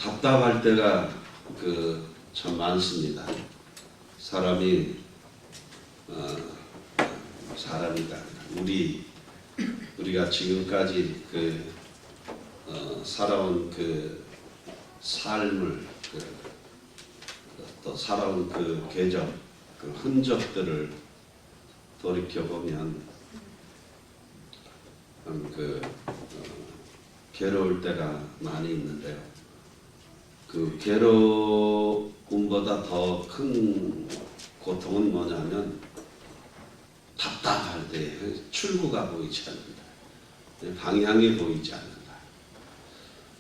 답답할 때가 참 많습니다. 사람이 사람이가 아니라 우리가 지금까지 살아온 삶을 또 살아온 궤적, 흔적들을 돌이켜 보면 괴로울 때가 많이 있는데요. 괴로움보다 더 큰 고통은 뭐냐면 답답할 때 출구가 보이지 않는다. 방향이 보이지 않는다.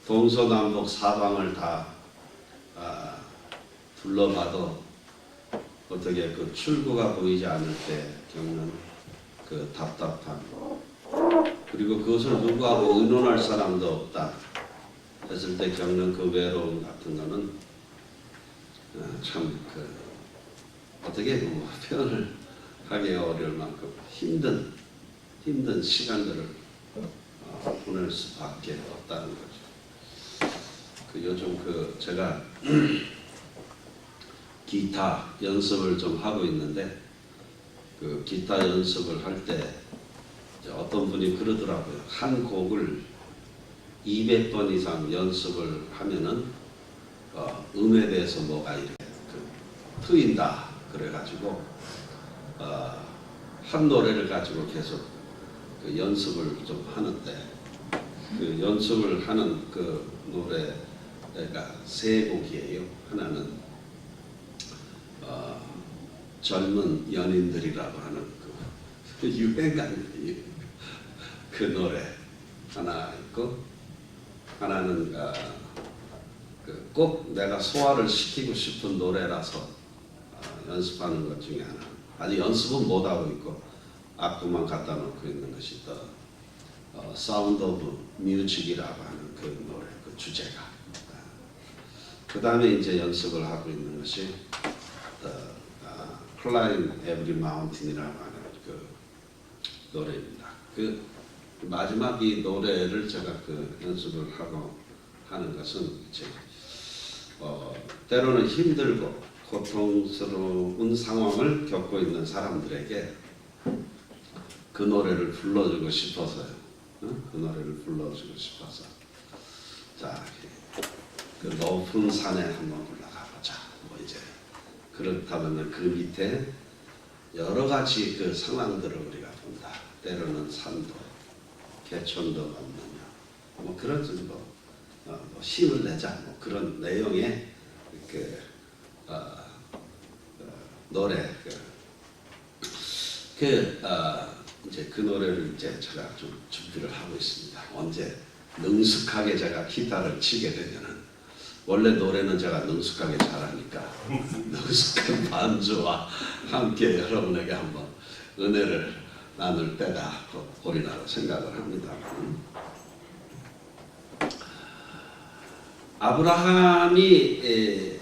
동서남북 사방을 다 둘러봐도 어떻게 출구가 보이지 않을 때 겪는 답답함, 그리고 그것을 누구하고 의논할 사람도 없다 했을 때 겪는 외로움 같은 거는 참 어떻게 표현을 하기 어려울 만큼 힘든 시간들을 보낼 수밖에 없다는 거죠. 요즘 제가 기타 연습을 좀 하고 있는데 기타 연습을 할 때 어떤 분이 그러더라고요. 한 곡을 200번 이상 연습을 하면은 음에 대해서 뭐가 이렇게 트인다 그래가지고 한 노래를 가지고 계속 연습을 좀 하는데 연습을 하는 노래가 세 곡이에요. 하나는 젊은 연인들이라고 하는 유행가는 노래 하나 있고, 하나는 꼭 내가 소화를 시키고 싶은 노래라서 연습하는 것 중에 하나. 아직 연습은 못하고 있고 악보만 갖다 놓고 있는 것이 사운드 오브 뮤직이라고 하는 노래, 주제가. 그 다음에 이제 연습을 하고 있는 것이 Climb Every Mountain이라고 하는 노래입니다. 마지막 이 노래를 제가 연습을 하고 하는 것은 이제 때로는 힘들고 고통스러운 상황을 겪고 있는 사람들에게 그 노래를 불러주고 싶어서요. 그 노래를 불러주고 싶어서 자, 높은 산에 한번 올라가 보자. 이제 그렇다면 그 밑에 여러 가지 상황들을 우리가 본다. 때로는 산도, 개천도 없느냐, 그런 힘을 내자, 그런 내용의 노래. 이제 그 노래를 이제 제가 좀 준비를 하고 있습니다. 언제 능숙하게 제가 기타를 치게 되면은, 원래 노래는 제가 능숙하게 잘하니까 능숙한 반주와 함께 여러분에게 한번 은혜를 나눌 때가 오리라고 생각을 합니다. 아브라함이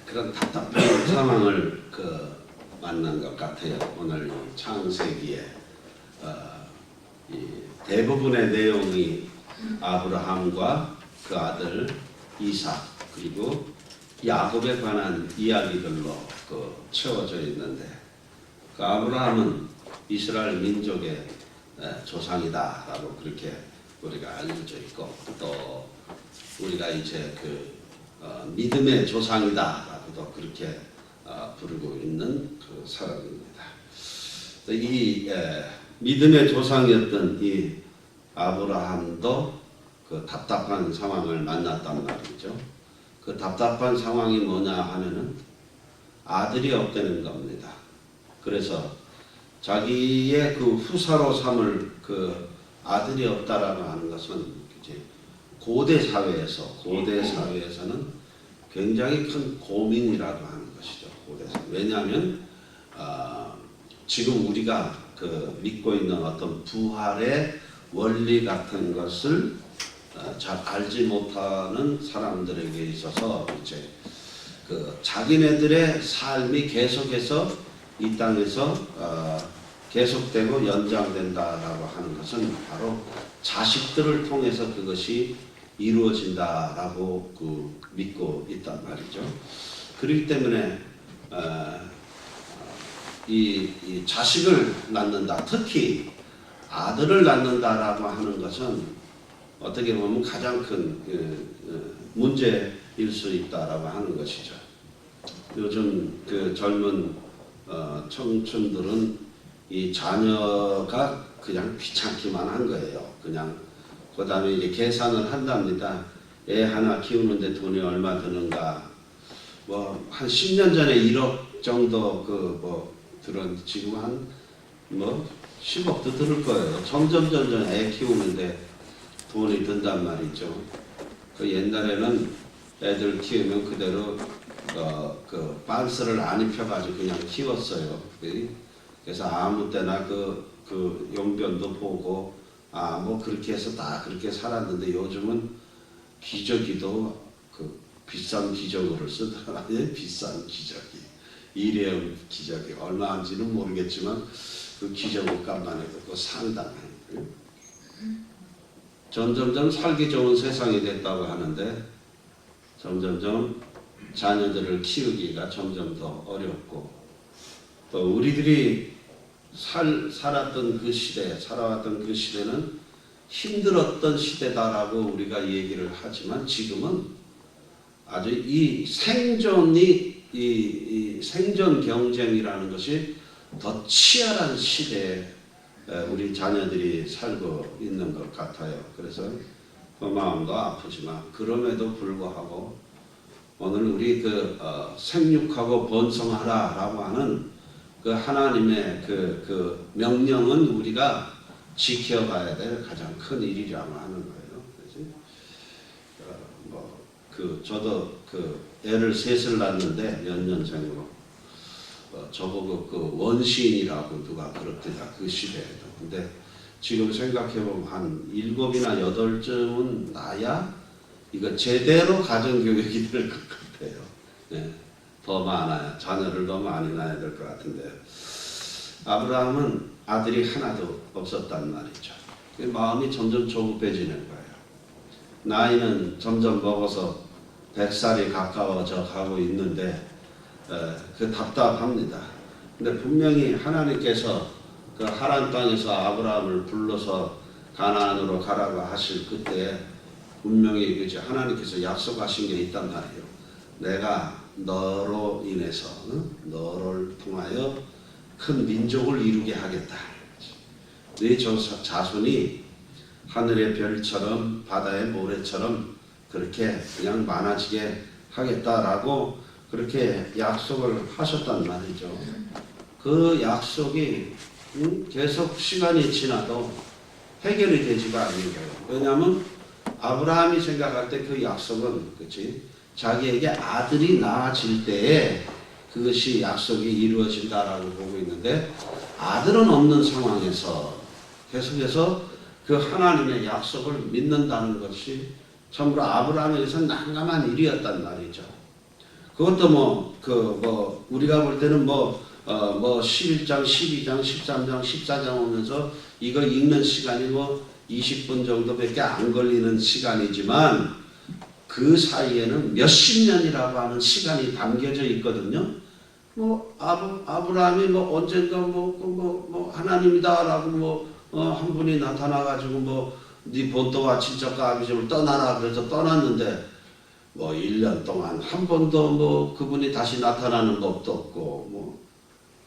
그런 답답한 상황을 만난 것 같아요. 오늘 창세기에 대부분의 내용이 아브라함과 그 아들 이삭 그리고 야곱에 관한 이야기들로 채워져 있는데, 아브라함은 이스라엘 민족의 조상이다라고 그렇게 우리가 알려져 있고, 또 우리가 이제 믿음의 조상이다라고도 그렇게 부르고 있는 사람입니다. 이 믿음의 조상이었던 이 아브라함도 답답한 상황을 만났단 말이죠. 답답한 상황이 뭐냐 하면은 아들이 없다는 겁니다. 그래서 자기의 후사로 삼을 아들이 없다라고 하는 것은 이제 고대 사회에서는 굉장히 큰 고민이라고 하는 것이죠. 고대사. 왜냐하면 지금 우리가 믿고 있는 어떤 부활의 원리 같은 것을 잘 알지 못하는 사람들에게 있어서 이제 자기네들의 삶이 계속해서 이 땅에서 계속되고 연장된다라고 하는 것은 바로 자식들을 통해서 그것이 이루어진다라고 믿고 있단 말이죠. 그렇기 때문에 이 자식을 낳는다, 특히 아들을 낳는다라고 하는 것은 어떻게 보면 가장 큰 문제일 수 있다라고 하는 것이죠. 요즘 그 젊은 청춘들은 이 자녀가 그냥 귀찮기만 한 거예요. 그냥 그 다음에 이제 계산을 한답니다. 애 하나 키우는데 돈이 얼마 드는가. 뭐 한 10년 전에 1억 정도 들은 지금 한 10억도 들을 거예요. 점점 애 키우는데 돈이 든단 말이죠. 그 옛날에는 애들 키우면 그대로 그 빤스를 안 입혀가지고 그냥 키웠어요. 그래서 아무 때나 그 용변도 보고 뭐 그렇게 해서 다 그렇게 살았는데 요즘은 기저귀도 그 비싼 기저귀를 쓰더라고요. 비싼 기저귀, 일회용 기저귀 얼마인지는 모르겠지만 그 기저귀 값만 해도 그 상당해요. 점점점 살기 좋은 세상이 됐다고 하는데 점점점 자녀들을 키우기가 점점 더 어렵고 또 우리들이 살아왔던 그 시대는 힘들었던 시대다라고 우리가 얘기를 하지만 지금은 아주 이 생존이 이 생존 경쟁이라는 것이 더 치열한 시대에 우리 자녀들이 살고 있는 것 같아요. 그래서 그 마음도 아프지만 그럼에도 불구하고 오늘 우리 생육하고 번성하라라고 하는 그 하나님의 그 명령은 우리가 지켜가야 될 가장 큰 일이라고 하는 거예요. 그래서 저도 애를 셋을 낳았는데 몇 년생으로 저보고 그 원시인이라고 누가 그렇더라 그 시대에도. 근데 지금 생각해보면 한 7이나 8쯤은 나야 이거 제대로 가정교육이 될 것 같아요. 네. 더 많아요. 자녀를 더 많이 낳아야 될 것 같은데 아브라함은 아들이 하나도 없었단 말이죠. 마음이 점점 조급해지는 거예요. 나이는 점점 먹어서 100살이 가까워져 가고 있는데 그 답답합니다. 근데 분명히 하나님께서 그 하란 땅에서 아브라함을 불러서 가나안으로 가라고 하실 그때 분명히 하나님께서 약속하신 게 있단 말이에요. 내가 너로 인해서 너를 통하여 큰 민족을 이루게 하겠다. 네 자손이 하늘의 별처럼 바다의 모래처럼 그렇게 그냥 많아지게 하겠다라고 그렇게 약속을 하셨단 말이죠. 그 약속이 계속 시간이 지나도 해결이 되지가 않는 거예요. 왜냐하면 아브라함이 생각할 때 그 약속은 자기에게 아들이 낳아질 때에 그것이 약속이 이루어진다라고 보고 있는데 아들은 없는 상황에서 계속해서 그 하나님의 약속을 믿는다는 것이 참으로 아브라함에게서 난감한 일이었단 말이죠. 그것도 우리가 볼 때는 11장, 12장, 13장, 14장 오면서 이거 읽는 시간이 20분 정도밖에 안 걸리는 시간이지만 그 사이에는 몇십 년이라고 하는 시간이 담겨져 있거든요. 아브라함이 언젠가 하나님이다라고 한 분이 나타나가지고 네 본토와 친척과 아비집을 떠나라 그래서 떠났는데 1년 동안 한 번도 그분이 다시 나타나는 법도 없고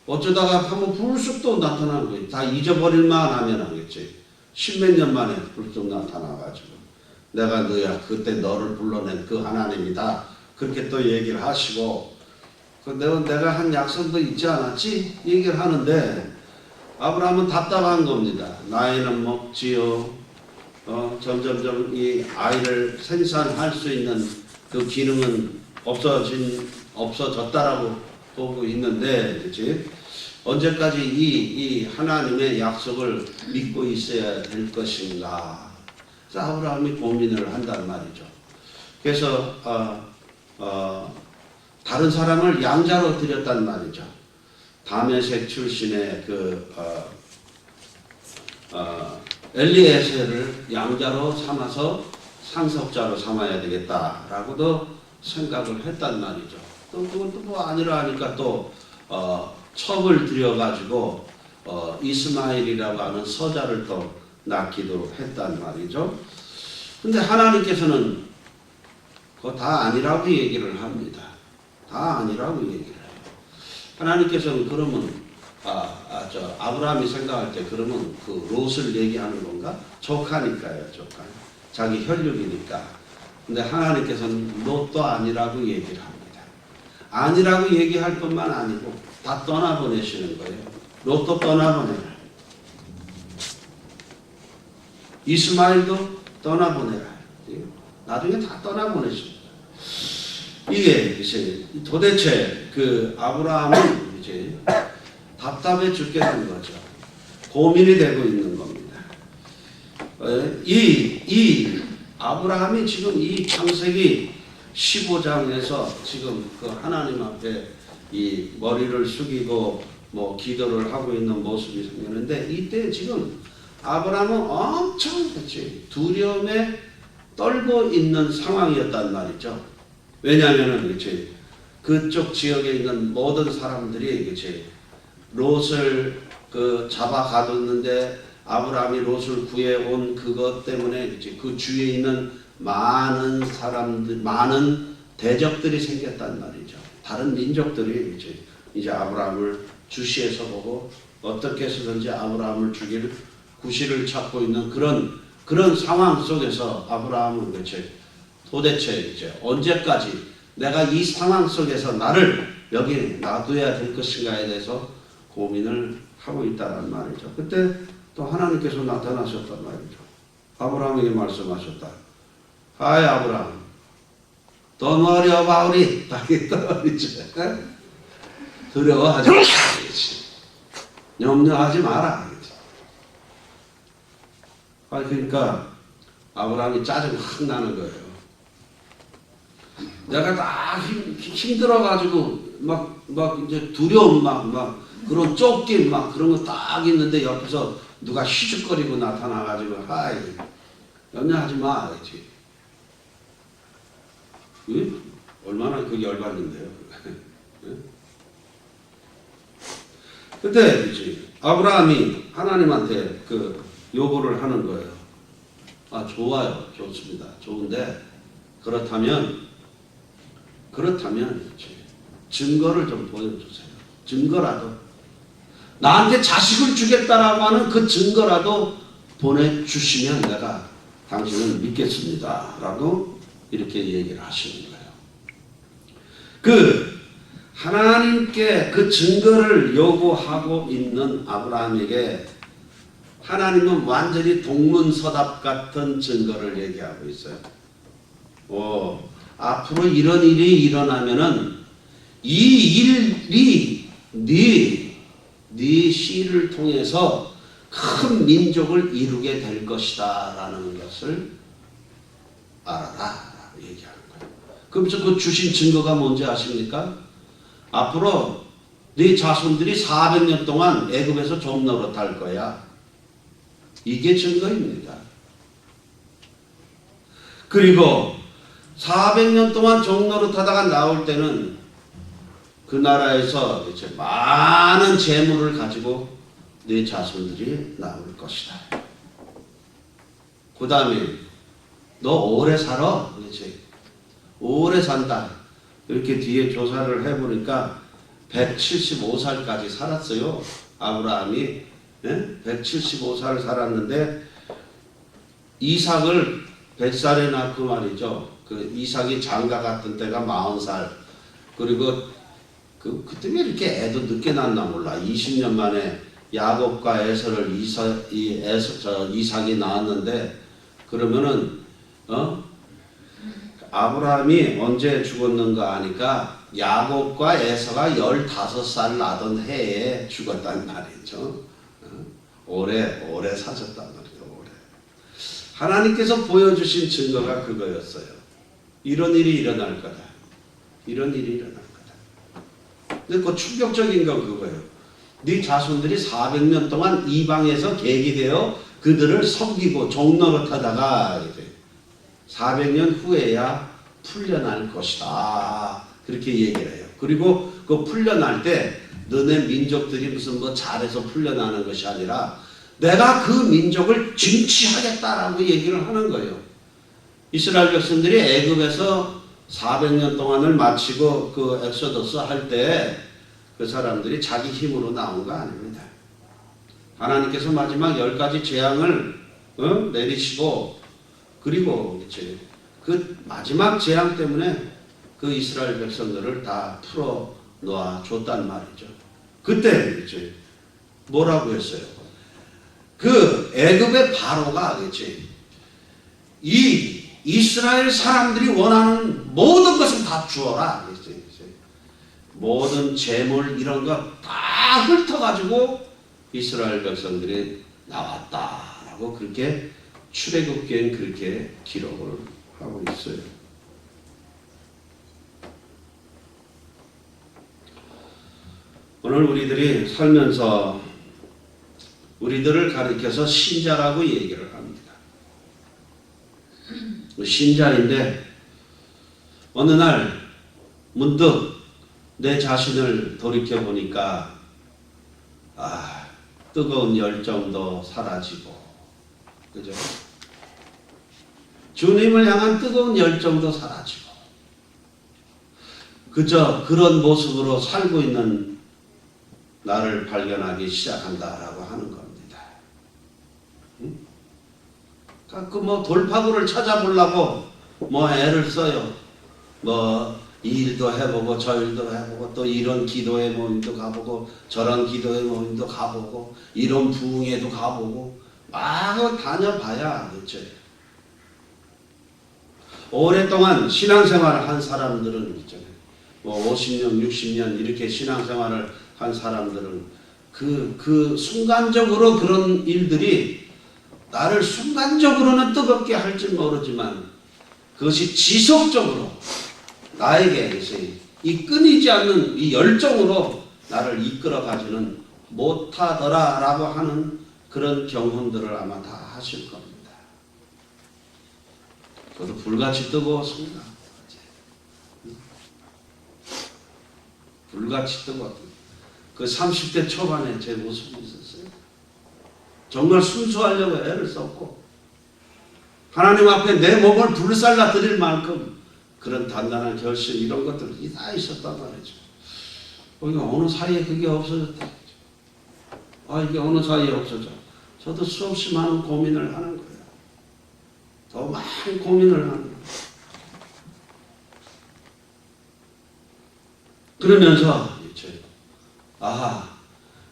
어쩌다가 한번 불쑥 또 나타나는 거예요. 다 잊어버릴만 하면 하겠지. 10몇 년 만에 불쑥 나타나가지고 내가 너야 그때 너를 불러낸 그 하나님이다 그렇게 또 얘기를 하시고 내가 한 약속도 있지 않았지 얘기를 하는데 아브라함은 답답한 겁니다. 나이는 먹지요. 점점점 이 아이를 생산할 수 있는 그 기능은 없어졌다라고 보고 있는데 그렇지? 언제까지 이 하나님의 약속을 믿고 있어야 될 것인가? 그래서 아브라함이 고민을 한단 말이죠. 그래서 다른 사람을 양자로 드렸단 말이죠. 다메섹 출신의 엘리에셀을 양자로 삼아서 상속자로 삼아야 되겠다라고도 생각을 했단 말이죠. 또 그것도 뭐 아니라 하니까 또 첩을 들여가지고 이스마엘이라고 하는 서자를 또 낳기도 했단 말이죠. 근데 하나님께서는 그거 다 아니라고 얘기를 합니다. 다 아니라고 얘기를 해요. 하나님께서는 그러면 아브라함이 생각할 때 그러면 그 롯을 얘기하는 건가? 조카니까요, 조카. 자기 혈육이니까. 근데 하나님께서는 롯도 아니라고 얘기를 합니다. 아니라고 얘기할 뿐만 아니고 다 떠나보내시는 거예요. 롯도 떠나보내라. 이스마엘도 떠나보내라. 나중에 다 떠나보내십니다. 이게 이제 도대체 그 아브라함은 이제 답답해 죽겠는 거죠. 고민이 되고 있는 겁니다. 이 아브라함이 지금 이 창세기 15장에서 지금 그 하나님 앞에 이 머리를 숙이고 뭐 기도를 하고 있는 모습이 생기는데 이때 지금 아브라함은 엄청 두려움에 떨고 있는 상황이었단 말이죠. 왜냐하면은 그쪽 지역에 있는 모든 사람들이 롯을 잡아 가뒀는데 아브라함이 롯을 구해온 그것 때문에 그 주위에 있는 많은 사람들, 많은 대적들이 생겼단 말이죠. 다른 민족들이 이제 아브라함을 주시해서 보고 어떻게 해서든지 아브라함을 죽일 구실을 찾고 있는 그런 상황 속에서 아브라함은 도대체 언제까지 내가 이 상황 속에서 나를 여기 놔둬야 될 것인가에 대해서 고민을 하고 있다는 말이죠. 그때 또 하나님께서 나타나셨단 말이죠. 아브라함에게 말씀하셨다. 하이 아브라함, Don't worry about it. 딱 있단 말이죠. 두려워하지 마라. 염려하지 마라. 그러니까 아브라함이 짜증 확 나는 거예요. 내가 딱 힘들어가지고 막 이제 두려움 막 그런 쫓김 막 그런 거 딱 있는데 옆에서 누가 휘죽거리고 나타나가지고 하이 염려하지 마. 그렇지? 얼마나 그게 열받는데요. 그때 이제 아브라함이 하나님한테 그 요구를 하는 거예요. 좋아요. 좋습니다. 좋은데 그렇다면 증거를 좀 보여주세요. 증거라도 나한테 자식을 주겠다라고 하는 그 증거라도 보내주시면 내가 당신을 믿겠습니다. 라고 이렇게 얘기를 하시는 거예요. 하나님께 그 증거를 요구하고 있는 아브라함에게 하나님은 완전히 동문서답 같은 증거를 얘기하고 있어요. 앞으로 이런 일이 일어나면은 이 일이 네 씨를 통해서 큰 민족을 이루게 될 것이다 라는 것을 알아라 얘기하는 거예요. 그러면서 그 주신 증거가 뭔지 아십니까? 앞으로 네 자손들이 400년 동안 애굽에서 종 노릇할 거야. 이게 증거입니다. 그리고 400년 동안 종 노릇하다가 나올 때는 그 나라에서 이제 많은 재물을 가지고 네 자손들이 나올 것이다. 그 다음에 너 오래 살아. 그렇지? 오래 산다. 이렇게 뒤에 조사를 해보니까 175살까지 살았어요. 아브라함이 175살을 살았는데 이삭을 100살에 낳고 말이죠. 그 이삭이 장가 갔던 때가 40살. 그리고 그때 왜 이렇게 애도 늦게 낳나 몰라. 20년 만에 야곱과 에서를 이삭이 낳았는데 그러면은 아브라함이 언제 죽었는가 하니까 야곱과 에서가 15살 나던 해에 죽었단 말이죠. 오래 사셨단 말이죠. 오래. 하나님께서 보여주신 증거가 그거였어요. 이런 일이 일어날 거다. 이런 일이 일어날 거다. 근데 그 충격적인 건 그거예요. 네 자손들이 400년 동안 이방에서 계기되어 그들을 섬기고 종노릇하다가 이제 400년 후에야 풀려날 것이다. 그렇게 얘기를 해요. 그리고 그 풀려날 때 너네 민족들이 무슨 뭐 잘해서 풀려나는 것이 아니라 내가 그 민족을 징치하겠다라고 얘기를 하는 거예요. 이스라엘 백성들이 애굽에서 400년 동안을 마치고 그 엑소더스 할 때 그 사람들이 자기 힘으로 나온 거 아닙니다. 하나님께서 마지막 10가지 재앙을 내리시고 그리고 이제 그 마지막 재앙 때문에 그 이스라엘 백성들을 다 풀어 놓아 줬단 말이죠. 그때 이제 뭐라고 했어요? 그 애굽의 바로가 그렇지. 이 이스라엘 사람들이 원하는 모든 것을 다 주어라. 그렇지. 모든 재물 이런 거 다 훑어가지고 이스라엘 백성들이 나왔다라고 그렇게 출애굽기엔 그렇게 기록을 하고 있어요. 오늘 우리들이 살면서 우리들을 가리켜서 신자라고 얘기를 합니다. 신자인데 어느 날 문득 내 자신을 돌이켜 보니까 뜨거운 열정도 사라지고 그죠? 주님을 향한 뜨거운 열정도 사라지고 그저 그런 모습으로 살고 있는 나를 발견하기 시작한다라고 하는 겁니다. 응? 그 뭐 돌파구를 찾아보려고 뭐 애를 써요. 뭐 이 일도 해보고 저 일도 해보고 또 이런 기도의 모임도 가보고 저런 기도의 모임도 가보고 이런 부흥회도 가보고 막 다녀봐야 그치? 오랫동안 신앙생활을 한 사람들은 있잖아요. 뭐 50년, 60년 이렇게 신앙생활을 한 사람들은 그 순간적으로 그런 일들이 나를 순간적으로는 뜨겁게 할지 모르지만 그것이 지속적으로 나에게 이 끊이지 않는 이 열정으로 나를 이끌어 가지는 못하더라라고 하는 그런 경험들을 아마 다 하실 겁니다. 저도 불같이 뜨거웠습니다. 불같이 뜨거웠습니다. 그 30대 초반에 제 모습이 있었어요. 정말 순수하려고 애를 썼고 하나님 앞에 내 몸을 불살라 드릴 만큼 그런 단단한 결심 이런 것들이 다 있었단 말이죠. 이게 어느 사이에 그게 없어졌다. 이게 어느 사이에 없어져. 저도 수없이 많은 고민을 하는 거예요. 더 많은 고민을 하는 거예요. 그러면서 이제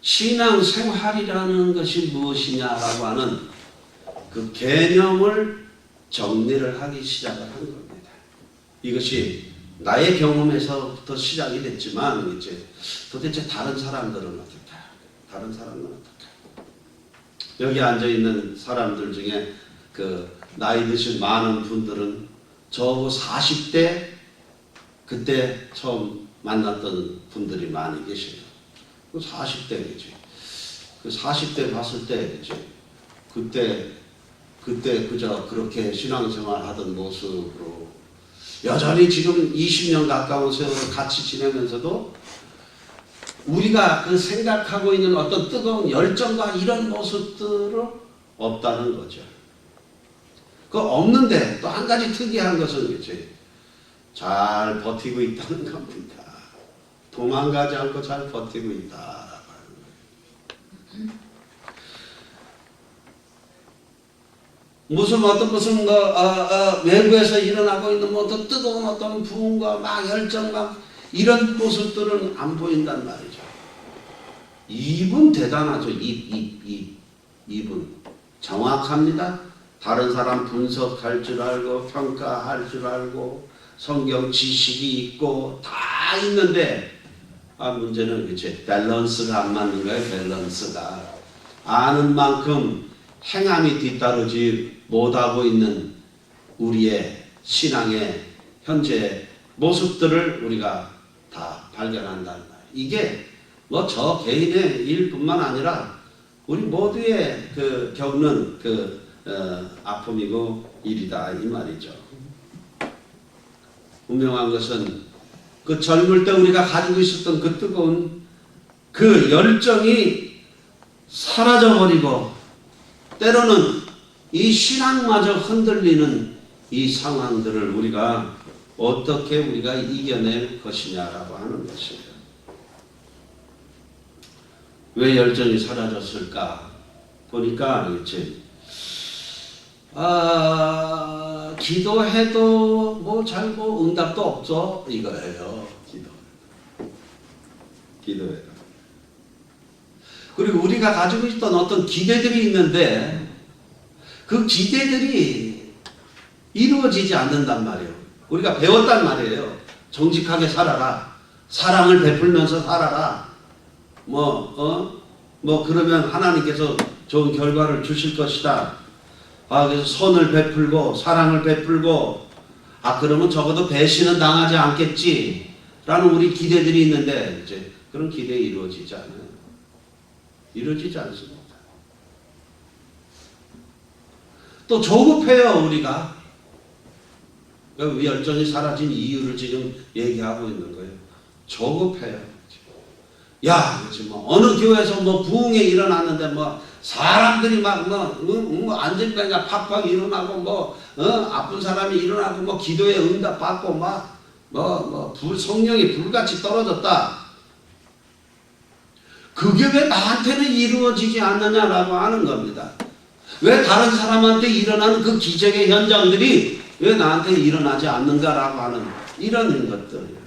신앙생활이라는 것이 무엇이냐라고 하는 그 개념을 정리를 하기 시작을 한 겁니다. 이것이 나의 경험에서부터 시작이 됐지만 이제 도대체 다른 사람들은 어떨까? 다른 사람은 어떨까? 여기 앉아 있는 사람들 중에 그 나이 드신 많은 분들은 저하고 40대 그때 처음 만났던 분들이 많이 계셔요. 그 40대이지. 그 40대 봤을 때 이제 그때 그저 그렇게 신앙생활 하던 모습으로 여전히 지금 20년 가까운 세월을 같이 지내면서도 우리가 그 생각하고 있는 어떤 뜨거운 열정과 이런 모습들은 없다는 거죠. 그 없는데 또 한 가지 특이한 것은 이제 잘 버티고 있다는 겁니다. 도망가지 않고 잘 버티고 있다라고 하는 거예요. 무슨 외부에서 일어나고 있는 어떤 뜨거운 어떤 부흥과 막 열정과 이런 모습들은 안 보인단 말이죠. 입은 대단하죠. 입은 정확합니다. 다른 사람 분석할 줄 알고 평가할 줄 알고 성경 지식이 있고 다 있는데 문제는 그치 밸런스가 안 맞는 거예요. 밸런스가 아는 만큼 행함이 뒤따르지 못하고 있는 우리의 신앙의 현재 모습들을 우리가 다 발견한다는 거예요. 이게 뭐 저 개인의 일뿐만 아니라 우리 모두의 그 겪는 그 아픔이고 일이다 이 말이죠. 분명한 것은 그 젊을 때 우리가 가지고 있었던 그 뜨거운 그 열정이 사라져버리고 때로는 이 신앙마저 흔들리는 이 상황들을 우리가 어떻게 우리가 이겨낼 것이냐라고 하는 것이에요. 왜 열정이 사라졌을까? 보니까 이제 기도해도 뭐 잘 응답도 없죠 이거예요. 기도해도. 그리고 우리가 가지고 있던 어떤 기대들이 있는데 그 기대들이 이루어지지 않는단 말이에요. 우리가 배웠단 말이에요. 정직하게 살아라. 사랑을 베풀면서 살아라. 그러면 하나님께서 좋은 결과를 주실 것이다. 그래서 선을 베풀고 사랑을 베풀고 그러면 적어도 배신은 당하지 않겠지 라는 우리 기대들이 있는데 이제 그런 기대 이루어지지 않아요. 이루어지지 않습니다. 또 조급해요 우리가. 열정이 사라진 이유를 지금 얘기하고 있는 거예요. 조급해요. 지금 어느 교회에서 부흥이 일어났는데 사람들이 안전병이가 팍팍 일어나고 아픈 사람이 일어나고 기도에 응답 받고 성령이 불같이 떨어졌다. 그게 왜 나한테는 이루어지지 않느냐라고 하는 겁니다. 왜 다른 사람한테 일어나는 그 기적의 현장들이 왜 나한테 일어나지 않는가라고 하는 이런 것들이에요.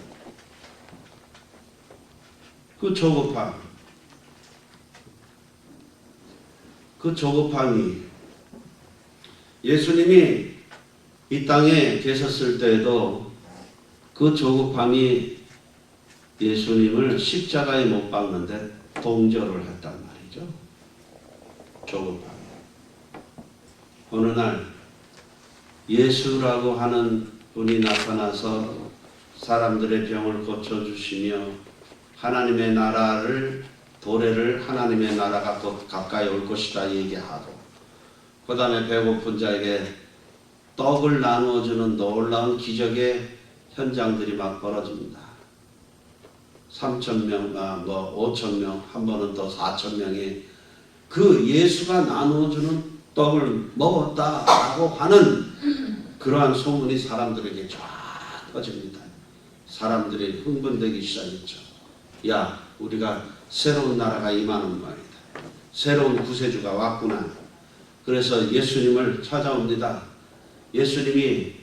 그 조급함이 예수님이 이 땅에 계셨을 때에도 그 조급함이 예수님을 십자가에 못 박는데 동조를 했단 말이죠. 조급함. 어느 날 예수라고 하는 분이 나타나서 사람들의 병을 고쳐주시며 하나님의 나라를 도래를 하나님의 나라가 곧 가까이 올 것이다 얘기하고 그 다음에 배고픈 자에게 떡을 나누어주는 놀라운 기적의 현장들이 막 벌어집니다. 3,000명, 5,000명, 한 번은 더 4,000명이 그 예수가 나누어주는 떡을 먹었다라고 하는 그러한 소문이 사람들에게 쫙 퍼집니다. 사람들이 흥분되기 시작했죠. 우리가 새로운 나라가 임하는 말이다. 새로운 구세주가 왔구나. 그래서 예수님을 찾아옵니다. 예수님이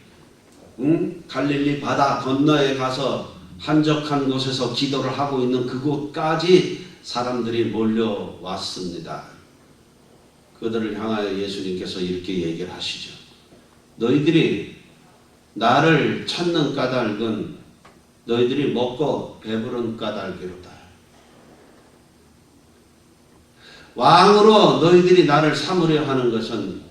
갈릴리 바다 건너에 가서 한적한 곳에서 기도를 하고 있는 그곳까지 사람들이 몰려왔습니다. 그들을 향하여 예수님께서 이렇게 얘기를 하시죠. 너희들이 나를 찾는 까닭은 너희들이 먹고 배부른 까닭이로다. 왕으로 너희들이 나를 삼으려 하는 것은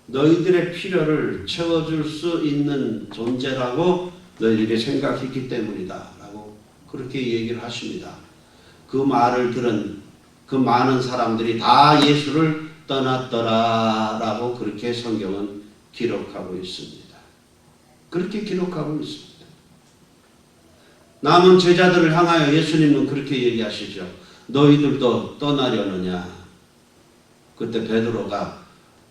너희들의 필요를 채워줄 수 있는 존재라고 너희들이 생각했기 때문이다 라고 그렇게 얘기를 하십니다. 그 말을 들은 그 많은 사람들이 다 예수를 떠났더라 라고 그렇게 성경은 기록하고 있습니다. 그렇게 기록하고 있습니다. 남은 제자들을 향하여 예수님은 그렇게 얘기하시죠. 너희들도 떠나려느냐. 그때 베드로가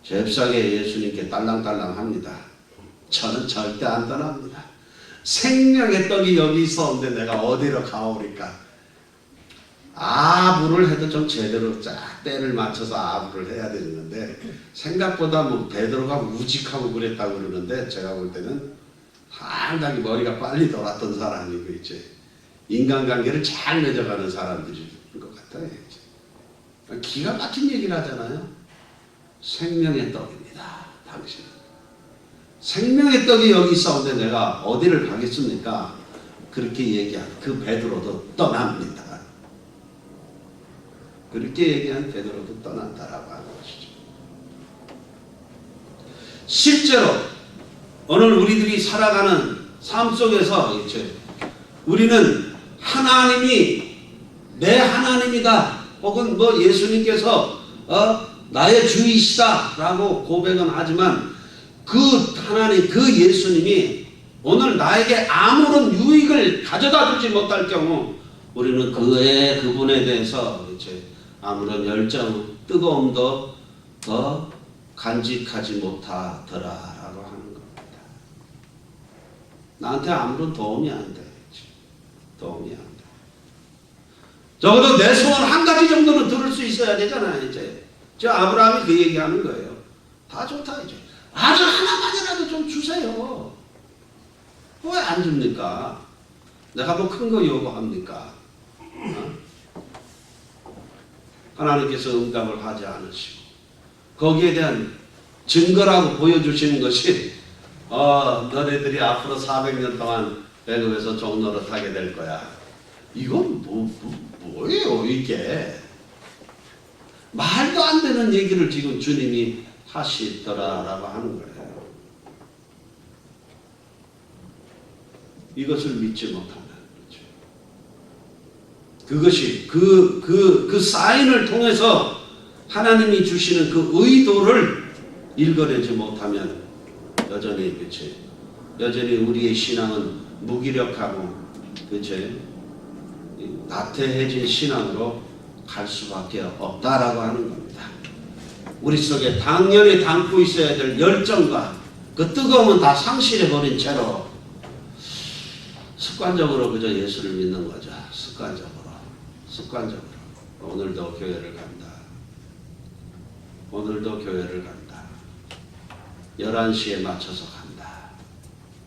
잽싸게 예수님께 딸랑딸랑합니다. 저는 절대 안 떠납니다. 생명의 떡이 여기 있었는데 내가 어디로 가오리까. 아부를 해도 좀 제대로 쫙 때를 맞춰서 아부를 해야 되는데 생각보다 베드로가 우직하고 그랬다고 그러는데 제가 볼 때는 상당히 머리가 빨리 돌았던 사람이고 이제 인간관계를 잘 맺어가는 사람들인 것 같아요. 기가 막힌 얘기를 하잖아요. 생명의 떡입니다. 당신은. 생명의 떡이 여기 있었는데 내가 어디를 가겠습니까? 그렇게 얘기한 그 베드로도 떠납니다. 그렇게 얘기한 베드로도 떠난다라고 하는 것이죠. 실제로 오늘 우리들이 살아가는 삶 속에서 이제 우리는 하나님이 내 하나님이다. 혹은 예수님께서 나의 주이시다 라고 고백은 하지만 그 하나님 그 예수님이 오늘 나에게 아무런 유익을 가져다 주지 못할 경우 우리는 그분에 대해서 이제 아무런 열정, 뜨거움도 더 간직하지 못하더라라고 하는 겁니다. 나한테 아무런 도움이 안 돼. 도움이 안 돼. 적어도 내 소원 한 가지 정도는 들을 수 있어야 되잖아요. 이제 저 아브라함이 그 얘기하는 거예요. 다 좋다 이제. 아주 하나만이라도 좀 주세요. 왜 안 줍니까? 내가 뭐 큰 거 요구합니까? 어? 하나님께서 응답을 하지 않으시고 거기에 대한 증거라고 보여주시는 것이 너네들이 앞으로 400년 동안 애굽에서 종노릇하게 될 거야. 이건 뭐예요 이게? 말도 안 되는 얘기를 지금 주님이 하시더라라고 하는 거예요. 이것을 믿지 못하면 그것이 그 사인을 통해서 하나님이 주시는 그 의도를 읽어내지 못하면 여전히 그치? 여전히 우리의 신앙은 무기력하고 그치? 나태해진 신앙으로 갈 수밖에 없다라고 하는 겁니다. 우리 속에 당연히 담고 있어야 될 열정과 그 뜨거움은 다 상실해버린 채로 습관적으로 그저 예수를 믿는 거죠. 습관적으로. 오늘도 교회를 간다. 오늘도 교회를 간다. 11시에 맞춰서 간다.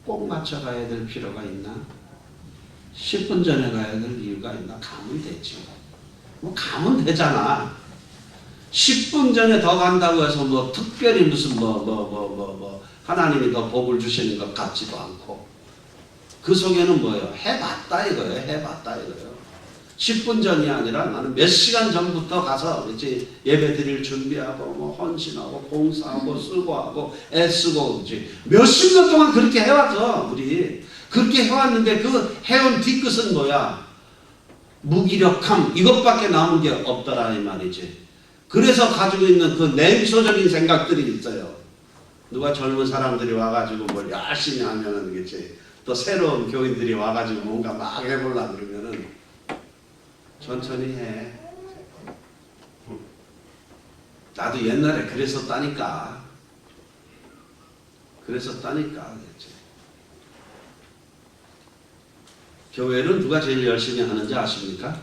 꼭 맞춰 가야 될 필요가 있나? 10분 전에 가야 될 이유가 있나? 가면 되지. 뭐 가면 되잖아. 10분 전에 더 간다고 해서 뭐 특별히 무슨 하나님이 더 복을 주시는 것 같지도 않고 그 속에는 뭐예요? 해봤다 이거예요. 해봤다 이거예요. 10분 전이 아니라 나는 몇 시간 전부터 가서 이제 예배 드릴 준비하고 뭐 헌신하고 봉사하고 수고하고 애쓰고 이제 몇십 년 동안 그렇게 해왔어. 우리 그렇게 해왔는데 그 해온 뒤끝은 뭐야? 무기력함 이것밖에 남은 게 없더라 이 말이지. 그래서 가지고 있는 그 냉소적인 생각들이 있어요. 누가 젊은 사람들이 와가지고 뭘 열심히 하면은 그치? 또 새로운 교인들이 와가지고 뭔가 막 해보려고 그러면은 천천히 해. 나도 옛날에 그랬었다니까. 그치? 교회는 누가 제일 열심히 하는지 아십니까?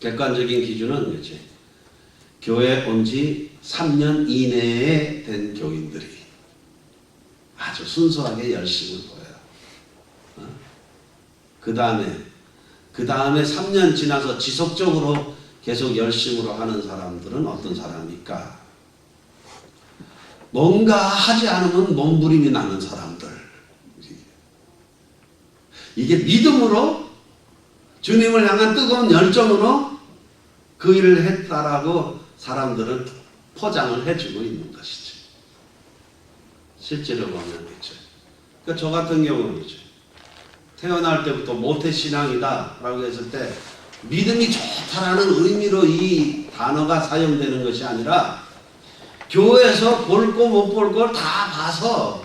객관적인 기준은 그치? 교회 온 지 3년 이내에 된 교인들이 아주 순수하게 열심을 보여요. 그 다음에 3년 지나서 지속적으로 계속 열심으로 하는 사람들은 어떤 사람입니까? 뭔가 하지 않으면 몸부림이 나는 사람들. 이게 믿음으로 주님을 향한 뜨거운 열정으로 그 일을 했다라고 사람들은 포장을 해주고 있는 것이죠. 실제로 보면 그렇죠. 그러니까 저 같은 경우는 그렇죠. 태어날 때부터 모태신앙이다 라고 했을 때 믿음이 좋다라는 의미로 이 단어가 사용되는 것이 아니라 교회에서 볼 거 못 볼 걸 다 봐서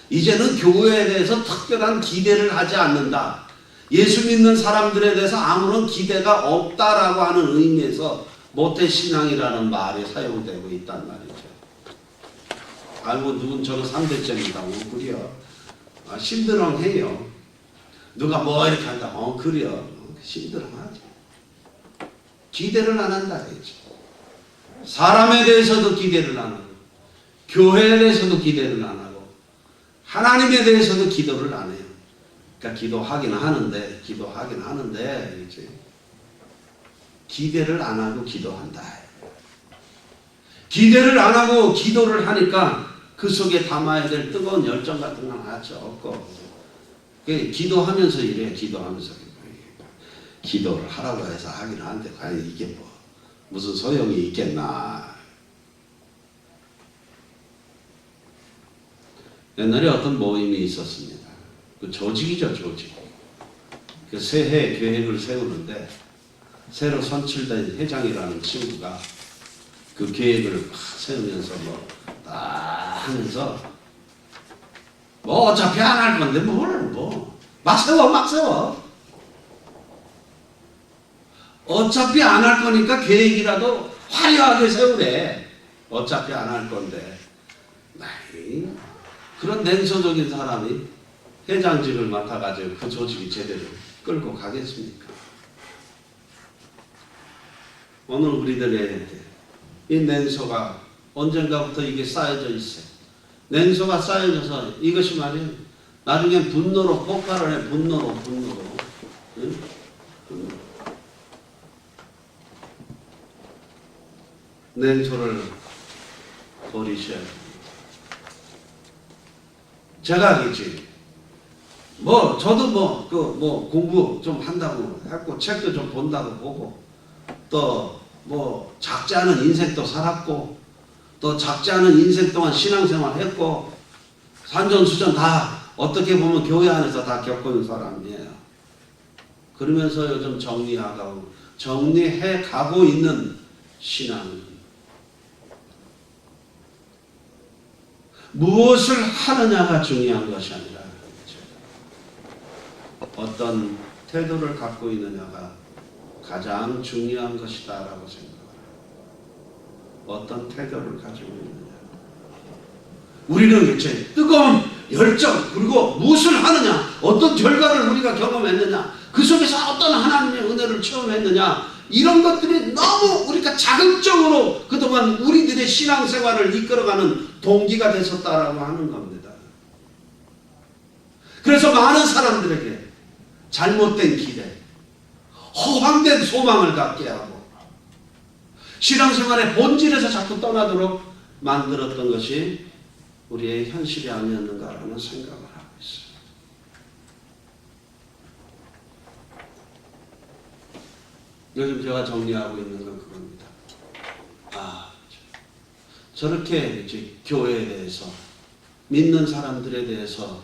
이제는 교회에 대해서 특별한 기대를 하지 않는다. 예수 믿는 사람들에 대해서 아무런 기대가 없다라고 하는 의미에서 모태신앙이라는 말이 사용되고 있단 말이죠. 알고 누군 저는 상대점이라고 그려. 심드렁해요. 누가 뭐 이렇게 한다. 그려. 심드렁하지. 기대를 안 한다. 그렇지. 사람에 대해서도 기대를 안 하고 교회에 대해서도 기대를 안 하고 하나님에 대해서도 기도를 안 해요. 그러니까 기도하긴 하는데 그렇지. 기대를 안 하고 기도한다. 기대를 안 하고 기도를 하니까 그 속에 담아야 될 뜨거운 열정 같은 건 아주 없고 기도하면서 이래. 기도하면서 기도를 하라고 해서 하긴 하는데 과연 이게 뭐 무슨 소용이 있겠나. 옛날에 어떤 모임이 있었습니다. 그 조직이죠, 조직. 그 새해 계획을 세우는데 새로 선출된 회장이라는 친구가 그 계획을 세우면서 뭐 딱 하면서 뭐 어차피 안 할 건데 막 세워. 어차피 안 할 거니까 계획이라도 화려하게 세우래. 어차피 안 할 건데. 나이, 그런 냉소적인 사람이 회장직을 맡아가지고 그 조직이 제대로 끌고 가겠습니까? 오늘 우리들의 이 냉소가 언젠가부터 이게 쌓여져 있어요. 냉소가 쌓여져서 이것이 말이에요. 나중에 분노로 폭발을 해. 분노로. 응? 분노로. 냉소를 버리셔야 됩니다. 제가 그지. 저도 공부 좀 한다고 했고, 책도 좀 본다고 보고, 또 작지 않은 인생도 살았고, 또 작지 않은 인생 동안 신앙생활 했고, 산전수전 다 어떻게 보면 교회 안에서 다 겪은 사람이에요. 그러면서 요즘 정리해 가고 있는 신앙. 무엇을 하느냐가 중요한 것이 아니라 어떤 태도를 갖고 있느냐가 가장 중요한 것이다라고 생각합니다. 어떤 태도를 가지고 있느냐. 우리는 대체 뜨거운 열정, 그리고 무엇을 하느냐, 어떤 결과를 우리가 경험했느냐, 그 속에서 어떤 하나님의 은혜를 체험했느냐, 이런 것들이 너무 우리가 자극적으로 그동안 우리들의 신앙생활을 이끌어가는 동기가 됐었다라고 하는 겁니다. 그래서 많은 사람들에게 잘못된 기대, 허황된 소망을 갖게 하고 신앙생활의 본질에서 자꾸 떠나도록 만들었던 것이 우리의 현실이 아니었는가라는 생각을 하고 있어요. 요즘 제가 정리하고 있는 건 그겁니다. 저렇게 이제 교회에 대해서, 믿는 사람들에 대해서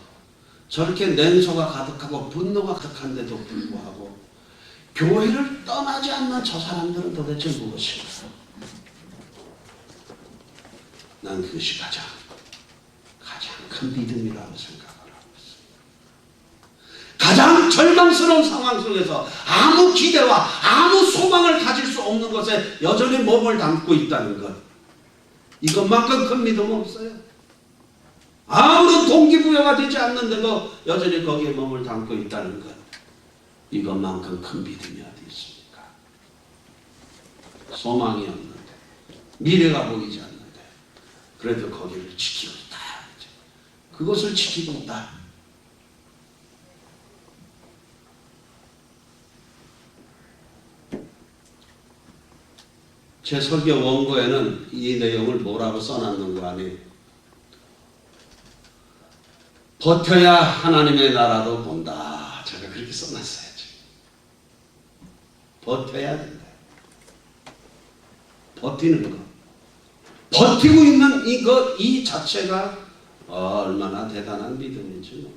저렇게 냉소가 가득하고 분노가 가득한데도 불구하고 교회를 떠나지 않는 저 사람들은 도대체 무엇인가? 난 그것이 가장 큰 믿음이라고 생각을 하고 있습니다. 가장 절망스러운 상황 속에서 아무 기대와 아무 소망을 가질 수 없는 것에 여전히 몸을 담고 있다는 것, 이것만큼 큰 믿음 없어요. 아무런 동기부여가 되지 않는데도 여전히 거기에 몸을 담고 있다는 것, 이것만큼 큰 믿음이 어디 있습니까? 소망이 없는데, 미래가 보이지 않는데 그래도 거기를 지키고 있다. 그것을 지키고 있다. 제 설교 원고에는 이 내용을 뭐라고 써놨는 거 아니에요? 버텨야 하나님의 나라로 본다. 제가 그렇게 써놨어요. 버텨야 된다. 버티는 거. 버티고 있는 이 자체가 얼마나 대단한 믿음인지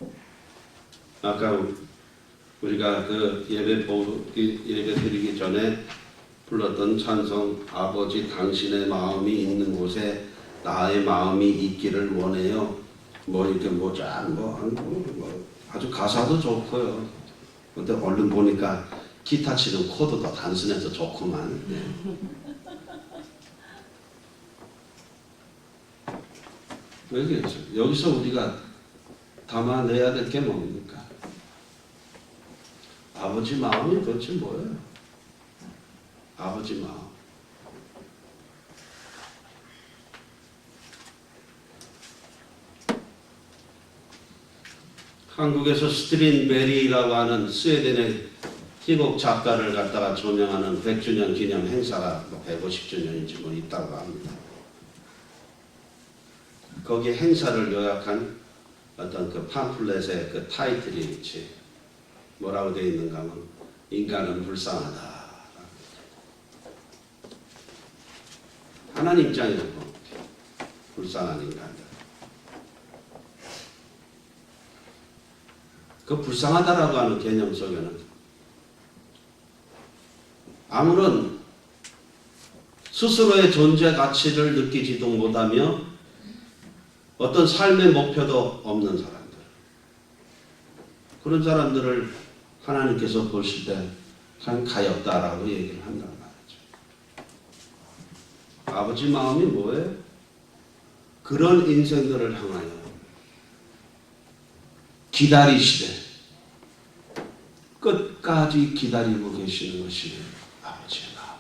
몰라요. 아까 우리가 그 예배 드리기 전에 불렀던 찬송, 아버지 당신의 마음이 있는 곳에 나의 마음이 있기를 원해요. 아주 가사도 좋고요. 근데 얼른 보니까 기타 치는 코드도 단순해서 좋구만. 네. 여기서 우리가 담아내야 될 게 뭡니까? 아버지 마음이 도대체 뭐예요? 아버지 마음. 한국에서 스트린베리라고 하는 스웨덴의 희곡 작가를 갖다가 조명하는 100주년 기념 행사가 150주년인지 있다고 합니다. 거기에 행사를 요약한 어떤 그 팜플렛의 그 타이틀이 있지. 뭐라고 되어 있는가 하면 인간은 불쌍하다. 하나님 입장에서 보면 불쌍한 인간들. 그 불쌍하다라고 하는 개념 속에는 아무런 스스로의 존재 가치를 느끼지도 못하며 어떤 삶의 목표도 없는 사람들, 그런 사람들을 하나님께서 보실 때 참 가엾다라고 얘기를 한단 말이죠. 아버지 마음이 뭐예요? 그런 인생들을 향하여 기다리시되 끝까지 기다리고 계시는 것이 아버지의 마음.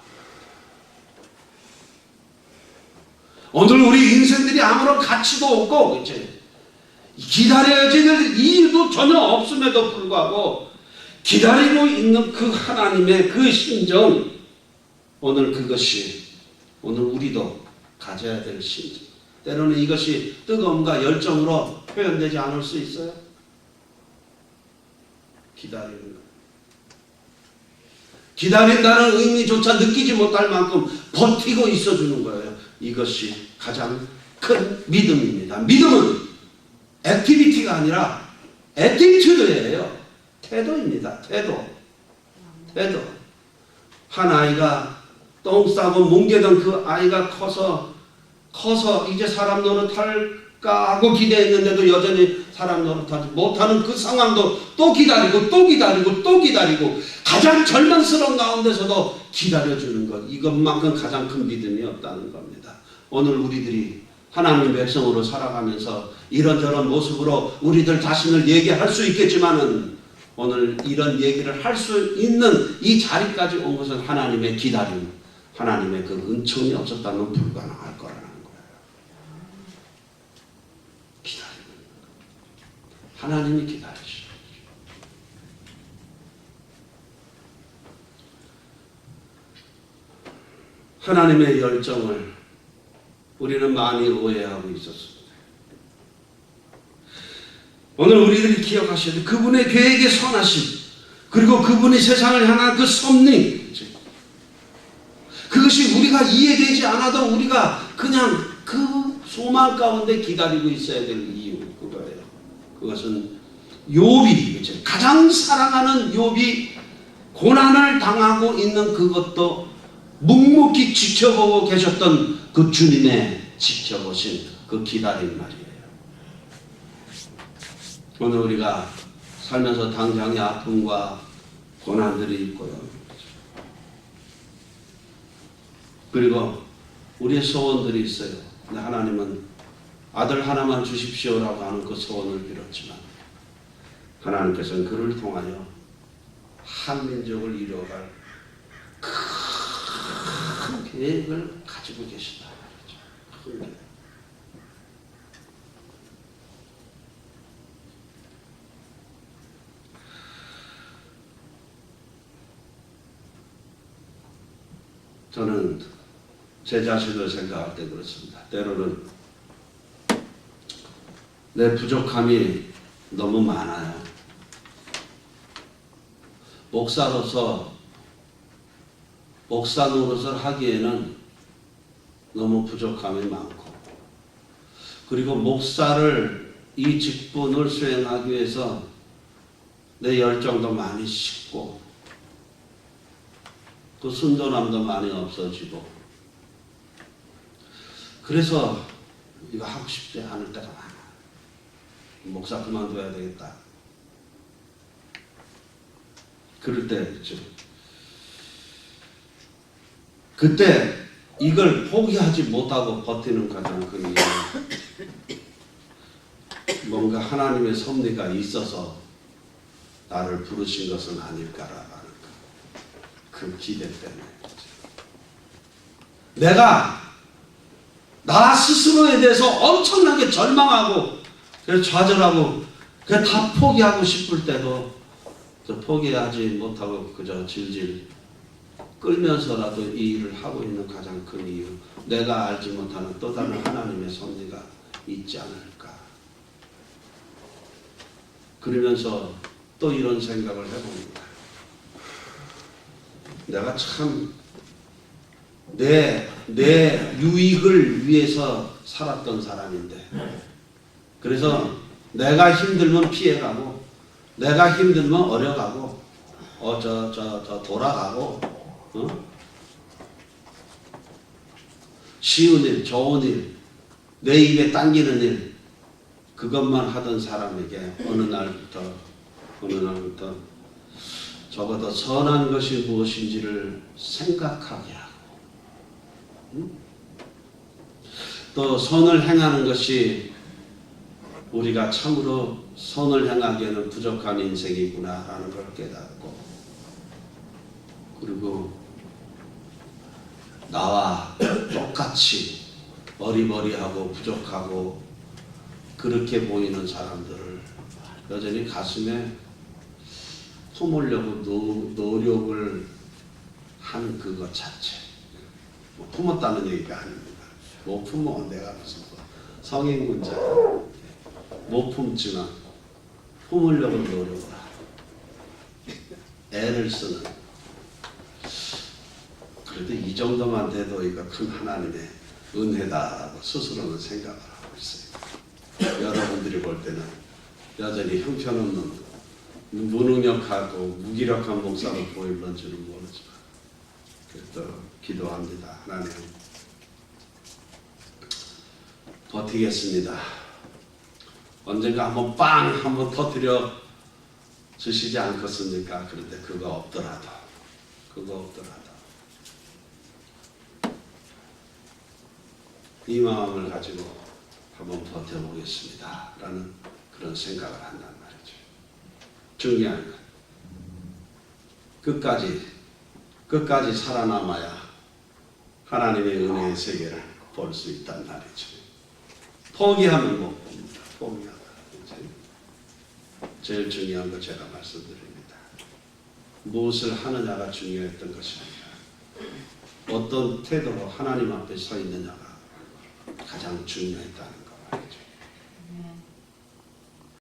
오늘 우리 인생들이 아무런 가치도 없고 이제 기다려질 이유도 전혀 없음에도 불구하고 기다리고 있는 그 하나님의 그 심정, 오늘 그것이 오늘 우리도 가져야 될 심정. 때로는 이것이 뜨거움과 열정으로 표현되지 않을 수 있어요. 기다리는 것. 기다린다는 의미조차 느끼지 못할 만큼 버티고 있어주는 거예요. 이것이 가장 큰 믿음입니다. 믿음은 액티비티가 아니라 애티튜드예요. 태도입니다. 태도. 한 아이가 똥 싸고 뭉개던 그 아이가 커서 이제 사람 노릇할까 하고 기대했는데도 여전히 사람 노릇하지 못하는 그 상황도 또 기다리고 가장 절망스러운 가운데서도 기다려주는 것, 이것만큼 가장 큰 믿음이 없다는 겁니다. 오늘 우리들이 하나님의 백성으로 살아가면서 이런저런 모습으로 우리들 자신을 얘기할 수 있겠지만은 오늘 이런 얘기를 할 수 있는 이 자리까지 온 것은 하나님의 기다림, 하나님의 그 은총이 없었다면 불가능할 거라는 거예요. 기다리는 거. 하나님이 기다리시죠. 하나님의 열정을 우리는 많이 오해하고 있었습니다. 오늘 우리들이 기억하셔야 돼. 그분의 계획의 선하심, 그리고 그분이 세상을 향한 그 섭리, 그것이 우리가 이해되지 않아도 우리가 그냥 그 소망 가운데 기다리고 있어야 될 이유, 그거예요. 그것은 욥이, 가장 사랑하는 욥이 고난을 당하고 있는 그것도 묵묵히 지켜보고 계셨던 그 주님의 지켜보신 그 기다림 말이에요. 오늘 우리가 살면서 당장의 아픔과 고난들이 있고요. 그리고 우리의 소원들이 있어요. 근데 하나님은 아들 하나만 주십시오라고 하는 그 소원을 빌었지만 하나님께서는 그를 통하여 한 민족을 이루어갈 큰 계획을 가지고 계시다. 큰 계획. 저는 제 자신을 생각할 때 그렇습니다. 때로는 내 부족함이 너무 많아요. 목사로서 목사 노릇을 하기에는 너무 부족함이 많고, 그리고 목사를 이 직분을 수행하기 위해서 내 열정도 많이 식고 그 순전함도 많이 없어지고, 그래서 이거 하고 싶지 않을 때가 많아. 목사 그만둬야 되겠다. 그럴 때 있죠. 그때 이걸 포기하지 못하고 버티는 가장 큰 이유는 뭔가 하나님의 섭리가 있어서 나를 부르신 것은 아닐까라는 그 기대 때문에. 내가 나 스스로에 대해서 엄청나게 절망하고 좌절하고 다 포기하고 싶을 때도 포기하지 못하고 그저 질질 끌면서라도 이 일을 하고 있는 가장 큰 이유, 내가 알지 못하는 또 다른 하나님의 섭리가 있지 않을까. 그러면서 또 이런 생각을 해봅니다. 내가 참 내 유익을 위해서 살았던 사람인데, 그래서 내가 힘들면 피해가고 내가 힘들면 어려가고 돌아가고 쉬운 일, 좋은 일, 내 입에 당기는 일, 그것만 하던 사람에게 어느 날부터 적어도 선한 것이 무엇인지를 생각하게 하고, 또 선을 행하는 것이 우리가 참으로 선을 행하기에는 부족한 인생이구나라는 걸 깨닫고, 그리고 나와 똑같이 어리버리하고 부족하고 그렇게 보이는 사람들을 여전히 가슴에 품으려고 노력을 한 그것 자체. 뭐 품었다는 얘기가 아닙니다. 못 품으면 내가 무슨 성인 군자 못 품지만 품으려고 노력을 하고 애를 쓰는, 그래도 이 정도만 돼도 이거 큰 하나님의 은혜다라고 스스로는 생각을 하고 있어요. 여러분들이 볼 때는 여전히 형편없는 무능력하고 무기력한 목사로 보일런지는 모르지만 그래도 기도합니다. 하나님 버티겠습니다. 언젠가 한번 빵 한번 터뜨려 주시지 않겠습니까? 그런데 그거 없더라도 이 마음을 가지고 한번 버텨보겠습니다 라는 그런 생각을 한단 말이죠. 중요한 건 끝까지 살아남아야 하나님의 은혜의 세계를 볼 수 있단 말이죠. 포기하면 못 봅니다. 포기하다. 제일 중요한 거 제가 말씀드립니다. 무엇을 하느냐가 중요했던 것이 아니라 어떤 태도로 하나님 앞에 서 있느냐가 가장 중요했다는